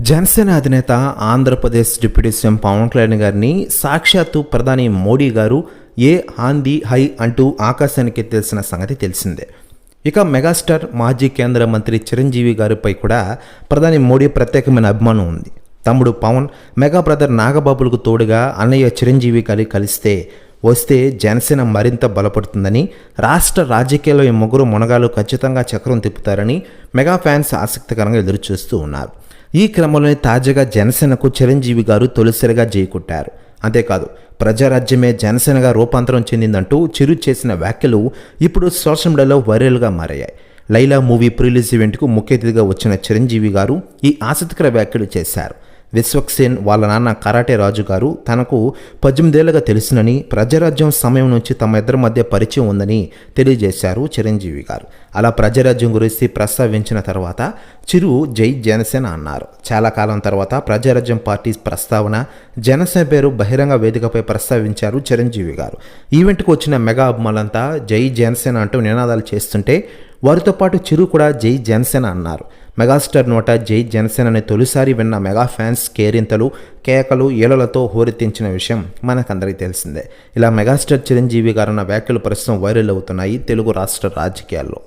జనసేన అధినేత Andhra Pradesh deputy CM Pawan Kalyan గారిని సాక్షాత్తు ప్రధాని మోడీ గారు ఏ ఆంది హై అంటూ ఆకాశానికి తెలిసిన సంగతి తెలిసిందే. ఇక మెగాస్టార్ మాజీ కేంద్ర మంత్రి చిరంజీవి గారిపై కూడా ప్రధాని మోడీ ప్రత్యేకమైన అభిమానం ఉంది. తమ్ముడు పవన్ మెగా బ్రదర్ నాగబాబులకు తోడుగా అన్నయ్య చిరంజీవి గారి కలిస్తే వస్తే జనసేన మరింత బలపడుతుందని, రాష్ట్ర రాజకీయాల్లో ఈ ముగ్గురు మునగాలు ఖచ్చితంగా చక్రం తిప్పుతారని మెగా ఫ్యాన్స్ ఆసక్తికరంగా ఎదురుచూస్తూ ఉన్నారు. ఈ క్రమంలోనే తాజాగా జనసేనకు చిరంజీవి గారు తొలిసారిగా జై కొట్టారు. అంతేకాదు ప్రజారాజ్యమే జనసేనగా రూపాంతరం చెందిందంటూ చిరు చేసిన వ్యాఖ్యలు ఇప్పుడు సోషల్ మీడియాలో వైరల్గా మారయ్యాయి. లైలా మూవీ ప్రిలీజ్ ఈవెంట్కు ముఖ్య అతిథిగా వచ్చిన చిరంజీవి గారు ఈ ఆసక్తికర వ్యాఖ్యలు చేశారు. విశ్వక్సేన్ వాళ్ళ నాన్న కరాటే రాజు గారు తనకు 18 ఏళ్లుగా తెలుసునని, ప్రజారాజ్యం సమయం నుంచి తమ ఇద్దరి మధ్య పరిచయం ఉందని తెలియజేశారు చిరంజీవి గారు. అలా ప్రజారాజ్యం గురించి ప్రస్తావించిన తర్వాత చిరు జై జనసేన అన్నారు. చాలా కాలం తర్వాత ప్రజారాజ్యం పార్టీ ప్రస్తావన, జనసేన పేరు బహిరంగ వేదికపై ప్రస్తావించారు చిరంజీవి గారు. ఈవెంట్కు వచ్చిన మెగా అభిమానులంతా జై జనసేన అంటూ నినాదాలు చేస్తుంటే వారితో పాటు చిరు కూడా జై జనసేన అన్నారు. మెగాస్టార్ నోట జై జనసేన అనే తొలిసారి విన్న మెగా ఫ్యాన్స్ కేరింతలు, కేకలు, ఈలలతో హోరెత్తించిన విషయం మనకందరికీ తెలిసిందే. ఇలా మెగాస్టార్ చిరంజీవి గారన్న వ్యాఖ్యలు ప్రస్తుతం వైరల్ అవుతున్నాయి తెలుగు రాష్ట్ర రాజకీయాల్లో.